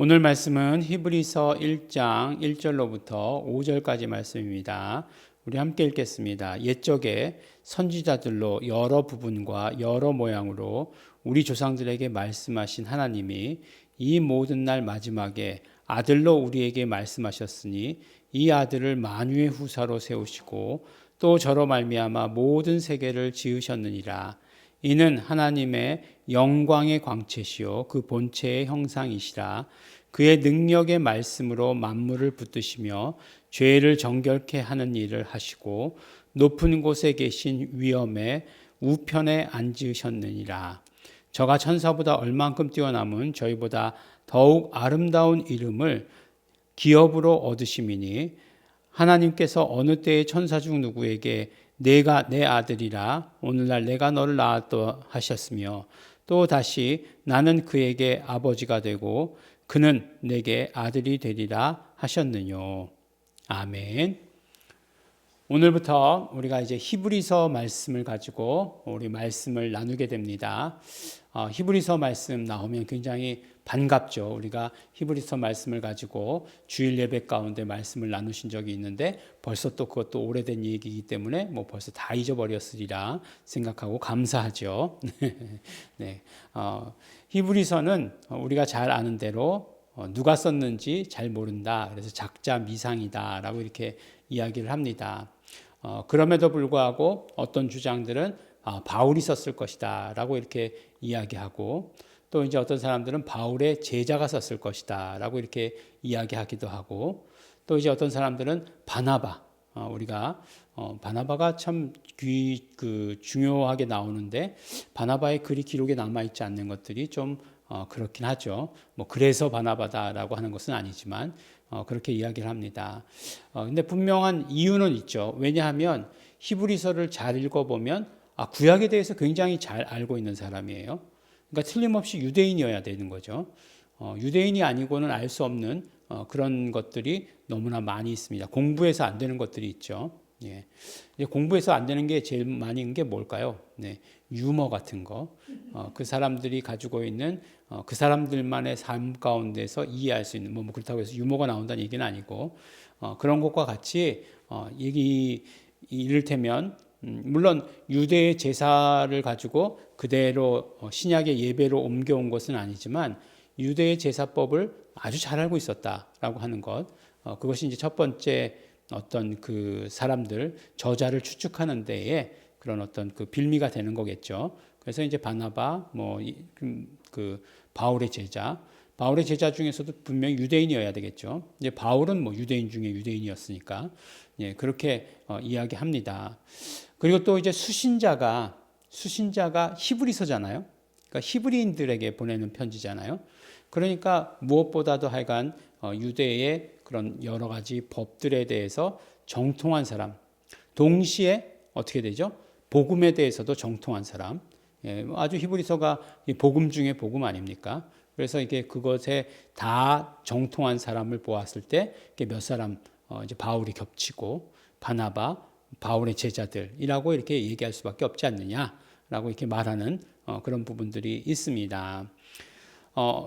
오늘 말씀은 히브리서 1장 1절로부터 5절까지 말씀입니다. 우리 함께 읽겠습니다. 옛적에 선지자들로 여러 부분과 여러 모양으로 우리 조상들에게 말씀하신 하나님이 이 모든 날 마지막에 아들로 우리에게 말씀하셨으니 이 아들을 만유의 후사로 세우시고 또 저로 말미암아 모든 세계를 지으셨느니라. 이는 하나님의 영광의 광채시요 그 본체의 형상이시라. 그의 능력의 말씀으로 만물을 붙드시며 죄를 정결케 하는 일을 하시고 높은 곳에 계신 위엄의 우편에 앉으셨느니라. 저가 천사보다 얼만큼 뛰어남은 저희보다 더욱 아름다운 이름을 기업으로 얻으심이니 하나님께서 어느 때의 천사 중 누구에게 내가 내 아들이라 오늘날 내가 너를 낳았다 하셨으며 또 다시 나는 그에게 아버지가 되고 그는 내게 아들이 되리라 하셨느뇨. 아멘. 오늘부터 우리가 이제 히브리서 말씀을 가지고 우리 말씀을 나누게 됩니다. 히브리서 말씀 나오면 굉장히 반갑죠. 우리가 히브리서 말씀을 가지고 주일 예배 가운데 말씀을 나누신 적이 있는데 벌써 또 그것도 오래된 얘기이기 때문에 뭐 벌써 다 잊어버렸으리라 생각하고 감사하죠. 네, 히브리서는 우리가 잘 아는 대로 누가 썼는지 잘 모른다. 그래서 작자 미상이다라고 이렇게 이야기를 합니다. 그럼에도 불구하고 어떤 주장들은 바울이 썼을 것이다 라고 이렇게 이야기하고 또 이제 어떤 사람들은 바울의 제자가 썼을 것이다 라고 이렇게 이야기하기도 하고 또 이제 어떤 사람들은 바나바, 우리가 바나바가 참 중요하게 나오는데 바나바의 글이 기록에 남아있지 않는 것들이 좀 그렇긴 하죠. 뭐 그래서 바나바다라고 하는 것은 아니지만 그렇게 이야기를 합니다. 근데 분명한 이유는 있죠. 왜냐하면 히브리서를 잘 읽어보면 구약에 대해서 굉장히 잘 알고 있는 사람이에요. 그러니까 틀림없이 유대인이어야 되는 거죠. 유대인이 아니고는 알 수 없는 그런 것들이 너무나 많이 있습니다. 공부해서 안 되는 것들이 있죠. 예. 이제 공부해서 안 되는 게 제일 많이 있는 게 뭘까요? 네. 유머 같은 거. 그 사람들이 가지고 있는 그 사람들만의 삶 가운데서 이해할 수 있는 뭐 그렇다고 해서 유머가 나온다는 얘기는 아니고 그런 것과 같이 이를테면 물론 유대의 제사를 가지고 그대로 신약의 예배로 옮겨온 것은 아니지만 유대의 제사법을 아주 잘 알고 있었다라고 하는 것, 그것이 이제 첫 번째 어떤 그 사람들 저자를 추측하는 데에 그런 어떤 그 빌미가 되는 거겠죠. 그래서 이제 바나바 그 바울의 제자 중에서도 분명히 유대인이어야 되겠죠. 이제 바울은 뭐 유대인 중에 유대인이었으니까 예, 그렇게 이야기합니다. 그리고 또 이제 수신자가 히브리서잖아요. 그러니까 히브리인들에게 보내는 편지잖아요. 그러니까 무엇보다도 하여간 유대의 그런 여러 가지 법들에 대해서 정통한 사람, 동시에 어떻게 되죠? 복음에 대해서도 정통한 사람. 예, 아주 히브리서가 복음 중에 복음 아닙니까? 그래서 이게 그것에 다 정통한 사람을 보았을 때 몇 사람 이제 바울이 겹치고 바나바, 바울의 제자들이라고 이렇게 얘기할 수밖에 없지 않느냐라고 이렇게 말하는 그런 부분들이 있습니다.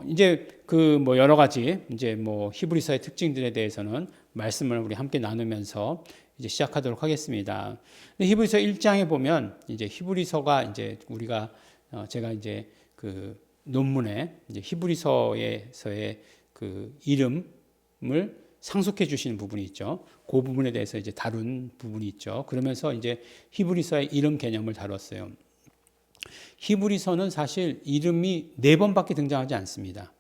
이제 그 뭐 여러 가지 이제 뭐 히브리서의 특징들에 대해서는 말씀을 우리 함께 나누면서 이제 시작하도록 하겠습니다. 히브리서 1장에 보면 이제 히브리서가 이제 우리가 제가 이제 그 논문에 이제 히브리서에서의 그 이름을 상속해 주시는 부분이 있죠. 그 부분에 대해서 이제 다룬 부분이 있죠. 그러면서 이제 히브리서의 이름 개념을 다뤘어요. 히브리서는 사실 이름이 4번밖에 등장하지 않습니다.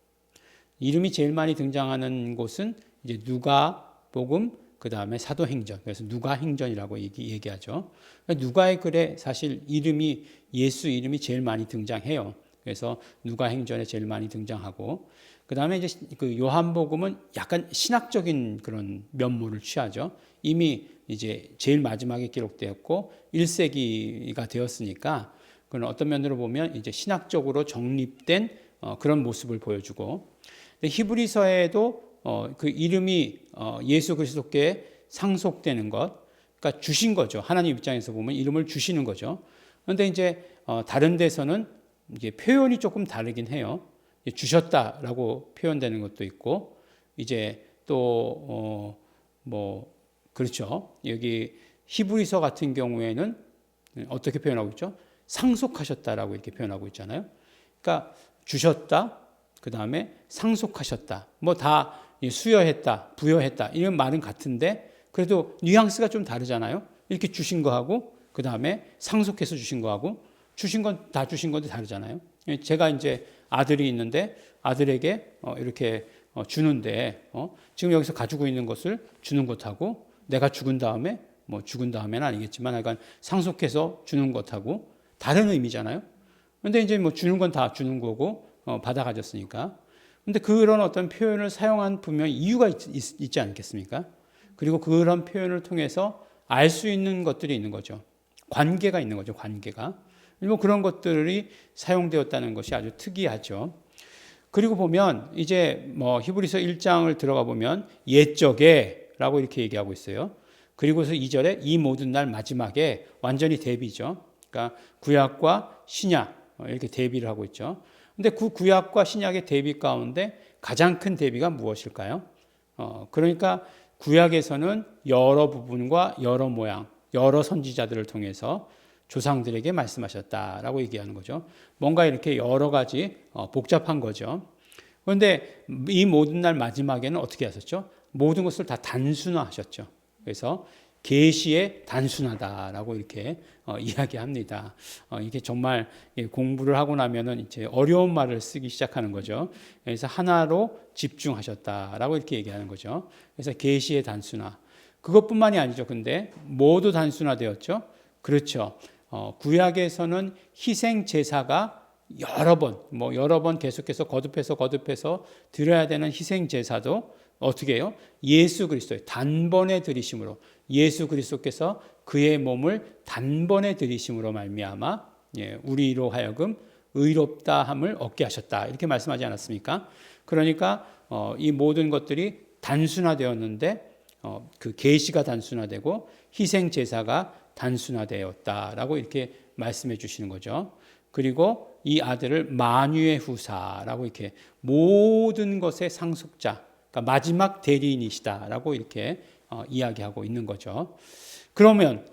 이름이 제일 많이 등장하는 곳은 이제 누가복음, 그 다음에 사도행전. 그래서 누가행전이라고 얘기하죠. 누가의 글에 사실 예수 이름이 제일 많이 등장해요. 그래서 누가행전에 제일 많이 등장하고, 그 다음에 이제 그 요한복음은 약간 신학적인 그런 면모를 취하죠. 이미 이제 제일 마지막에 기록되었고 1세기가 되었으니까 그런 어떤 면으로 보면 이제 신학적으로 정립된 그런 모습을 보여주고, 히브리서에도 그 이름이 예수 그리스도께 상속되는 것, 그러니까 주신 거죠. 하나님 입장에서 보면 이름을 주시는 거죠. 그런데 이제 다른 데서는 이게 표현이 조금 다르긴 해요. 주셨다라고 표현되는 것도 있고, 이제 또 그렇죠. 여기 히브리서 같은 경우에는 어떻게 표현하고 있죠? 상속하셨다라고 이렇게 표현하고 있잖아요. 그러니까 주셨다, 그 다음에 상속하셨다, 뭐 다 수여했다, 부여했다 이런 말은 같은데 그래도 뉘앙스가 좀 다르잖아요. 이렇게 주신 거하고 그 다음에 상속해서 주신 거하고 주신 건 다 주신 건데 다르잖아요. 제가 이제 아들이 있는데 아들에게 이렇게 주는데 지금 여기서 가지고 있는 것을 주는 것하고 내가 죽은 다음에 죽은 다음에는 아니겠지만 약간 상속해서 주는 것하고 다른 의미잖아요. 근데 이제 주는 건 다 주는 거고 받아 가졌으니까. 근데 그런 어떤 표현을 사용한 분명히 이유가 있지 않겠습니까? 그리고 그런 표현을 통해서 알 수 있는 것들이 있는 거죠. 관계가 있는 거죠. 관계가. 그런 것들이 사용되었다는 것이 아주 특이하죠. 그리고 보면 이제 히브리서 1장을 들어가 보면 옛적에라고 이렇게 얘기하고 있어요. 그리고서 2절에 이 모든 날 마지막에 완전히 대비죠. 그러니까 구약과 신약 이렇게 대비를 하고 있죠. 근데 그 구약과 신약의 대비 가운데 가장 큰 대비가 무엇일까요? 그러니까 구약에서는 여러 부분과 여러 모양, 여러 선지자들을 통해서 조상들에게 말씀하셨다라고 얘기하는 거죠. 뭔가 이렇게 여러 가지 복잡한 거죠. 그런데 이 모든 날 마지막에는 어떻게 하셨죠? 모든 것을 다 단순화하셨죠. 그래서 계시의 단순하다라고 이렇게 이야기합니다. 이게 정말 공부를 하고 나면은 이제 어려운 말을 쓰기 시작하는 거죠. 그래서 하나로 집중하셨다라고 이렇게 얘기하는 거죠. 그래서 계시의 단순화. 그것뿐만이 아니죠. 근데 모두 단순화되었죠. 그렇죠. 구약에서는 희생 제사가 여러 번 계속해서 거듭해서 드려야 되는 희생 제사도 어떻게 해요? 예수 그리스도의 단번에 드리심으로 예수 그리스도께서 그의 몸을 단번에 드리심으로 말미암아 우리로 하여금 의롭다함을 얻게 하셨다. 이렇게 말씀하지 않았습니까? 그러니까 이 모든 것들이 단순화되었는데 그 계시가 단순화되고 희생 제사가 단순화되었다라고 이렇게 말씀해 주시는 거죠. 그리고 이 아들을 만유의 후사라고 이렇게 모든 것의 상속자, 그러니까 마지막 대리인이시다라고 이렇게 이야기하고 있는 거죠. 그러면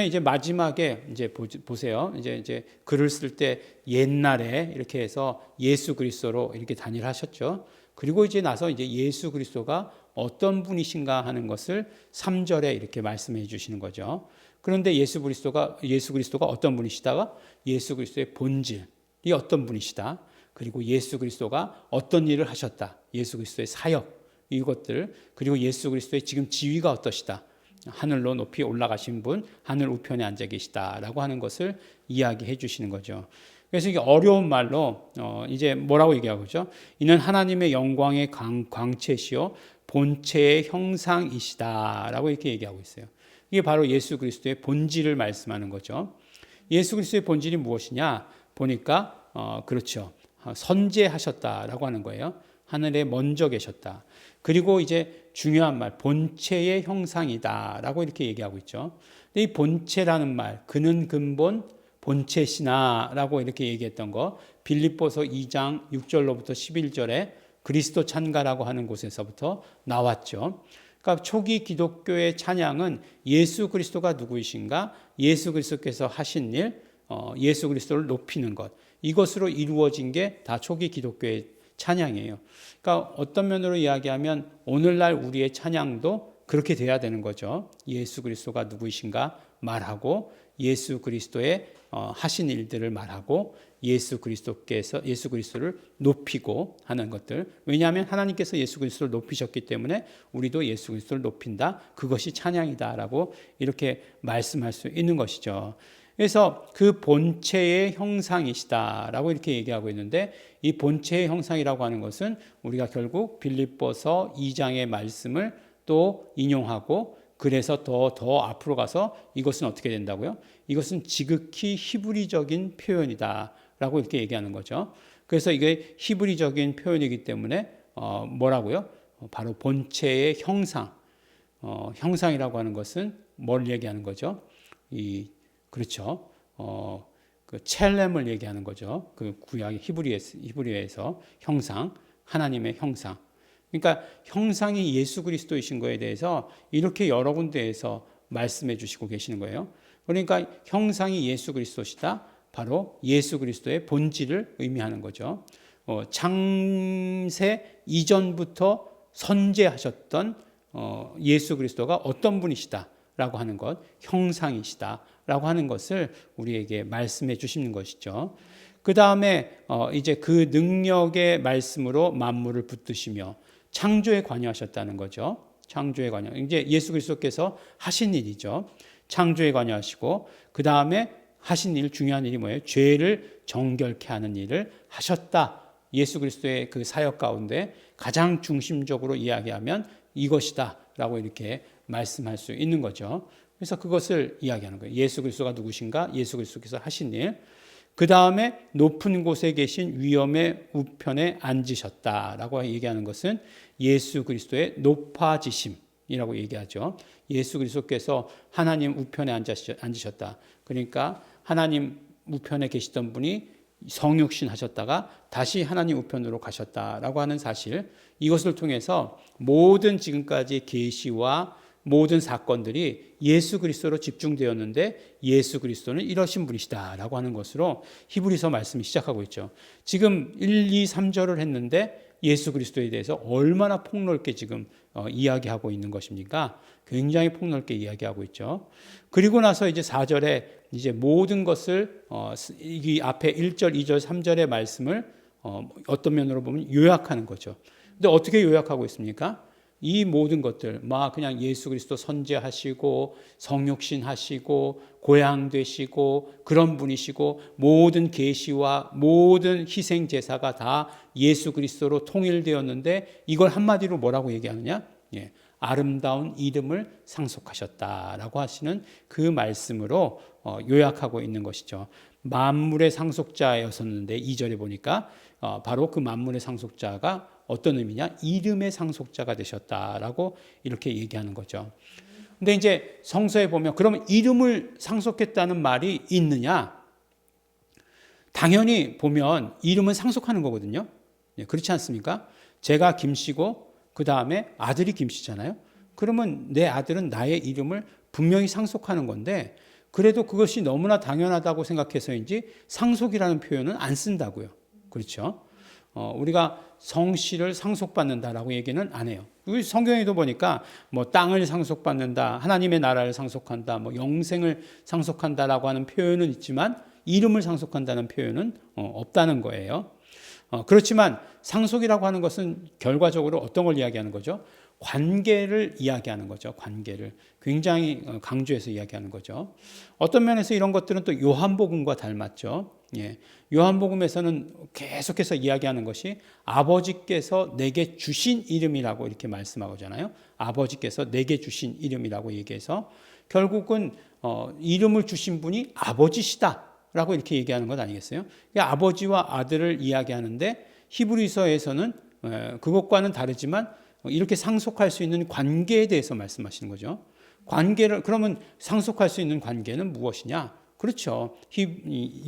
이제 마지막에 이제 보세요. 이제 글을 쓸 때 옛날에 이렇게 해서 예수 그리스도로 이렇게 단일하셨죠. 그리고 이제 나서 이제 예수 그리스도가 어떤 분이신가 하는 것을 3절에 이렇게 말씀해 주시는 거죠. 그런데 예수 그리스도가 어떤 분이시다가 예수 그리스도의 본질이 어떤 분이시다. 그리고 예수 그리스도가 어떤 일을 하셨다. 예수 그리스도의 사역 이것들 그리고 예수 그리스도의 지금 지위가 어떠시다. 하늘로 높이 올라가신 분, 하늘 우편에 앉아 계시다라고 하는 것을 이야기해 주시는 거죠. 그래서 이게 어려운 말로 이제 뭐라고 얘기하고 있죠? 이는 하나님의 영광의 광채시요 본체의 형상이시다라고 이렇게 얘기하고 있어요. 이게 바로 예수 그리스도의 본질을 말씀하는 거죠. 예수 그리스도의 본질이 무엇이냐 보니까 그렇죠. 선재하셨다라고 하는 거예요. 하늘에 먼저 계셨다. 그리고 이제 중요한 말 본체의 형상이다라고 이렇게 얘기하고 있죠. 근데 이 본체라는 말 그는 근본 본체시나라고 이렇게 얘기했던 거 빌립보서 2장 6절로부터 11절에 그리스도 찬가라고 하는 곳에서부터 나왔죠. 그러니까 초기 기독교의 찬양은 예수 그리스도가 누구이신가? 예수 그리스도께서 하신 일, 예수 그리스도를 높이는 것. 이것으로 이루어진 게 다 초기 기독교의 찬양이에요. 그러니까 어떤 면으로 이야기하면 오늘날 우리의 찬양도 그렇게 돼야 되는 거죠. 예수 그리스도가 누구이신가 말하고 예수 그리스도의 하신 일들을 말하고 예수 그리스도를 높이고 하는 것들. 왜냐하면 하나님께서 예수 그리스도를 높이셨기 때문에 우리도 예수 그리스도를 높인다. 그것이 찬양이다라고 이렇게 말씀할 수 있는 것이죠. 그래서 그 본체의 형상이시다라고 이렇게 얘기하고 있는데 이 본체의 형상이라고 하는 것은 우리가 결국 빌립보서 2장의 말씀을 또 인용하고 그래서 더 앞으로 가서 이것은 어떻게 된다고요? 이것은 지극히 히브리적인 표현이다라고 이렇게 얘기하는 거죠. 그래서 이게 히브리적인 표현이기 때문에 뭐라고요? 바로 본체의 형상. 형상이라고 하는 것은 뭘 얘기하는 거죠? 그렇죠. 그 첼렘을 얘기하는 거죠. 그 구약 히브리어에서 형상, 하나님의 형상. 그러니까 형상이 예수 그리스도이신 거에 대해서 이렇게 여러 군데에서 말씀해 주시고 계시는 거예요. 그러니까 형상이 예수 그리스도시다. 바로 예수 그리스도의 본질을 의미하는 거죠. 창세 이전부터 선재하셨던 예수 그리스도가 어떤 분이시다라고 하는 것, 형상이시다라고 하는 것을 우리에게 말씀해 주시는 것이죠. 그 다음에 이제 그 능력의 말씀으로 만물을 붙드시며 창조에 관여하셨다는 거죠. 창조에 관여. 이제 예수 그리스도께서 하신 일이죠. 창조에 관여하시고 그 다음에 하신 일, 중요한 일이 뭐예요? 죄를 정결케 하는 일을 하셨다. 예수 그리스도의 그 사역 가운데 가장 중심적으로 이야기하면 이것이다 라고 이렇게 말씀할 수 있는 거죠. 그래서 그것을 이야기하는 거예요. 예수 그리스도가 누구신가? 예수 그리스도께서 하신 일. 그 다음에 높은 곳에 계신 위엄의 우편에 앉으셨다라고 얘기하는 것은 예수 그리스도의 높아지심이라고 얘기하죠. 예수 그리스도께서 하나님 우편에 앉으셨다. 그러니까 하나님 우편에 계시던 분이 성육신 하셨다가 다시 하나님 우편으로 가셨다라고 하는 사실, 이것을 통해서 모든 지금까지 계시와 모든 사건들이 예수 그리스도로 집중되었는데 예수 그리스도는 이러신 분이시다라고 하는 것으로 히브리서 말씀이 시작하고 있죠. 지금 1, 2, 3절을 했는데 예수 그리스도에 대해서 얼마나 폭넓게 지금 이야기하고 있는 것입니까? 굉장히 폭넓게 이야기하고 있죠. 그리고 나서 이제 4절에 이제 모든 것을 이 앞에 1절, 2절, 3절의 말씀을 어떤 면으로 보면 요약하는 거죠. 근데 어떻게 요약하고 있습니까? 이 모든 것들, 막 그냥 예수 그리스도 선지하시고 성육신 하시고 고향 되시고 그런 분이시고 모든 계시와 모든 희생 제사가 다 예수 그리스도로 통일되었는데 이걸 한마디로 뭐라고 얘기하느냐? 예, 아름다운 이름을 상속하셨다라고 하시는 그 말씀으로 요약하고 있는 것이죠. 만물의 상속자였었는데 2절에 보니까 바로 그 만물의 상속자가 어떤 의미냐? 이름의 상속자가 되셨다라고 이렇게 얘기하는 거죠. 근데 이제 성서에 보면 그러면 이름을 상속했다는 말이 있느냐? 당연히 보면 이름은 상속하는 거거든요. 그렇지 않습니까? 제가 김씨고 그 다음에 아들이 김씨잖아요. 그러면 내 아들은 나의 이름을 분명히 상속하는 건데 그래도 그것이 너무나 당연하다고 생각해서인지 상속이라는 표현은 안 쓴다고요. 그렇죠? 우리가 성씨를 상속받는다라고 얘기는 안 해요. 성경에도 보니까 뭐 땅을 상속받는다, 하나님의 나라를 상속한다, 뭐 영생을 상속한다라고 하는 표현은 있지만 이름을 상속한다는 표현은 없다는 거예요. 그렇지만 상속이라고 하는 것은 결과적으로 어떤 걸 이야기하는 거죠? 관계를 이야기하는 거죠. 관계를 굉장히 강조해서 이야기하는 거죠. 어떤 면에서 이런 것들은 또 요한복음과 닮았죠. 예. 요한복음에서는 계속해서 이야기하는 것이 아버지께서 내게 주신 이름이라고 이렇게 말씀하잖아요. 아버지께서 내게 주신 이름이라고 얘기해서 결국은 이름을 주신 분이 아버지시다라고 이렇게 얘기하는 것 아니겠어요? 아버지와 아들을 이야기하는데 히브리서에서는 그것과는 다르지만 이렇게 상속할 수 있는 관계에 대해서 말씀하시는 거죠. 관계를 그러면 상속할 수 있는 관계는 무엇이냐? 그렇죠.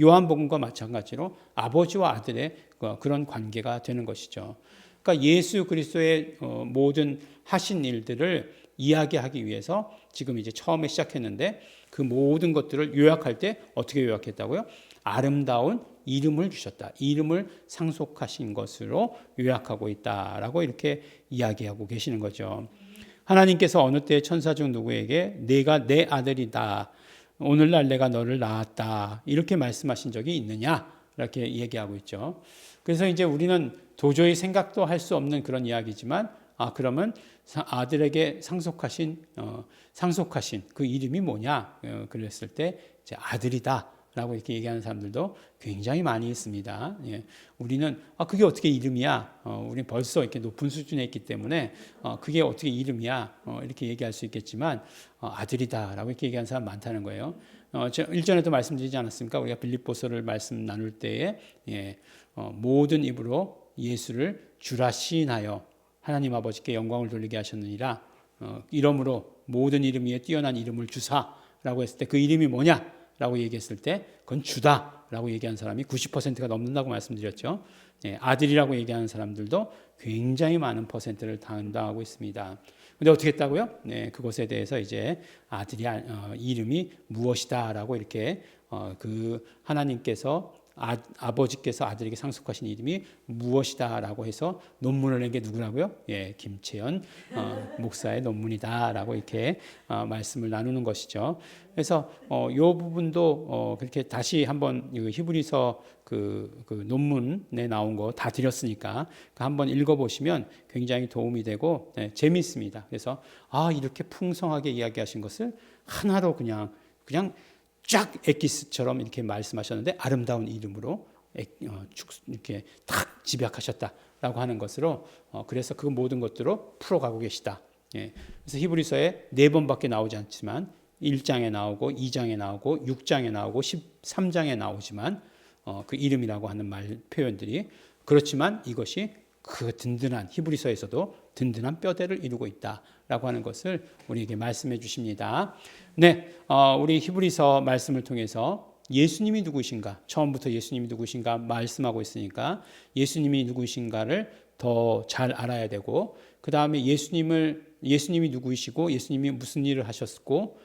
요한복음과 마찬가지로 아버지와 아들의 그런 관계가 되는 것이죠. 그러니까 예수 그리스도의 모든 하신 일들을 이야기하기 위해서 지금 이제 처음에 시작했는데 그 모든 것들을 요약할 때 어떻게 요약했다고요? 아름다운 이름을 주셨다. 이름을 상속하신 것으로 요약하고 있다라고 이렇게 이야기하고 계시는 거죠. 하나님께서 어느 때 천사 중 누구에게 내가 내 아들이다. 오늘날 내가 너를 낳았다. 이렇게 말씀하신 적이 있느냐? 이렇게 얘기하고 있죠. 그래서 이제 우리는 도저히 생각도 할 수 없는 그런 이야기지만 그러면 아들에게 상속하신 그 이름이 뭐냐? 그랬을 때 이제 아들이다. 라고 이렇게 얘기하는 사람들도 굉장히 많이 있습니다. 예. 우리는 그게 어떻게 이름이야? 우리는 벌써 이렇게 높은 수준에 있기 때문에 그게 어떻게 이름이야? 이렇게 얘기할 수 있겠지만 아들이다라고 이렇게 얘기하는 사람 많다는 거예요. 일전에도 말씀드리지 않았습니까? 우리가 빌립보서를 말씀 나눌 때에 모든 입으로 예수를 주라 시인하여 하나님 아버지께 영광을 돌리게 하셨느니라. 이러므로 모든 이름 위에 뛰어난 이름을 주사라고 했을 때 그 이름이 뭐냐? 라고 얘기했을 때 그건 주다 아들이다라고 얘기하는 사람이 90%가 넘는다고 말씀드렸죠. 예, 아들이라고 얘기하는 사람들도 굉장히 많은 퍼센트를 담당하고 있습니다. 근데 어떻게 했다고요? 네, 그것에 대해서 이제 아들이 이름이 무엇이다라고 이렇게 그 하나님께서 아버지께서 아들에게 상속하신 이름이 무엇이다라고 해서 논문을 낸 게 누구라고요? 예, 김채연 목사의 논문이다라고 이렇게 말씀을 나누는 것이죠. 그래서 이 부분도 그렇게 다시 한번 히브리서 그 논문에 나온 거 다 드렸으니까 한번 읽어보시면 굉장히 도움이 되고 재미있습니다. 그래서 이렇게 풍성하게 이야기하신 것을 하나로 그냥 쫙 엑기스처럼 이렇게 말씀하셨는데 아름다운 이름으로 이렇게 탁 집약하셨다라고 하는 것으로 그래서 그 모든 것들로 풀어가고 계시다. 예. 그래서 히브리서에 4번밖에 나오지 않지만 1장에 나오고 2장에 나오고 6장에 나오고 13장에 나오지만 그 이름이라고 하는 말 표현들이 그렇지만 이것이 그 든든한 히브리서에서도 든든한 뼈대를 이루고 있다라고 하는 것을 우리에게 말씀해 주십니다. 네, 우리 히브리서 말씀을 통해서 예수님이 누구신가, 처음부터 예수님이 누구신가 말씀하고 있으니까 예수님이 누구신가를 더 잘 알아야 되고 그 다음에 예수님이 누구이시고 예수님이 무슨 일을 하셨고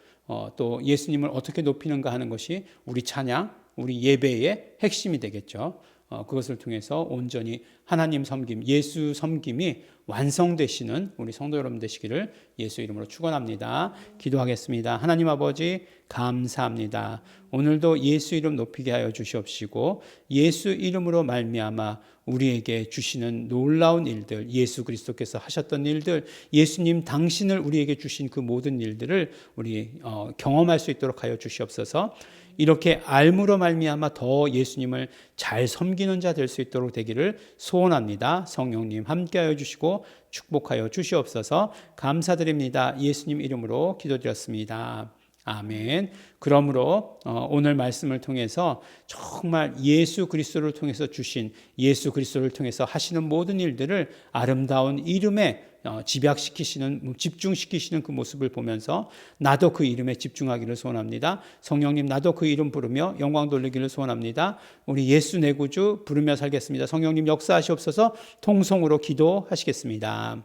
또 예수님을 어떻게 높이는가 하는 것이 우리 찬양, 우리 예배의 핵심이 되겠죠. 그것을 통해서 온전히 하나님 섬김, 예수 섬김이 완성되시는 우리 성도 여러분 되시기를 예수 이름으로 축원합니다. 기도하겠습니다. 하나님 아버지 감사합니다. 오늘도 예수 이름 높이게 하여 주시옵시고 예수 이름으로 말미암아 우리에게 주시는 놀라운 일들, 예수 그리스도께서 하셨던 일들, 예수님 당신을 우리에게 주신 그 모든 일들을 우리 경험할 수 있도록 하여 주시옵소서. 이렇게 알므로 말미암아 더 예수님을 잘 섬기는 자 될 수 있도록 되기를 소원합니다. 성령님 함께하여 주시고 축복하여 주시옵소서. 감사드립니다. 예수님 이름으로 기도드렸습니다. 아멘. 그러므로 오늘 말씀을 통해서 정말 예수 그리스도를 통해서 주신 예수 그리스도를 통해서 하시는 모든 일들을 아름다운 이름에 집중시키시는 그 모습을 보면서 나도 그 이름에 집중하기를 소원합니다. 성령님 나도 그 이름 부르며 영광 돌리기를 소원합니다. 우리 예수 내 구주 부르며 살겠습니다. 성령님 역사하시옵소서. 통성으로 기도하시겠습니다.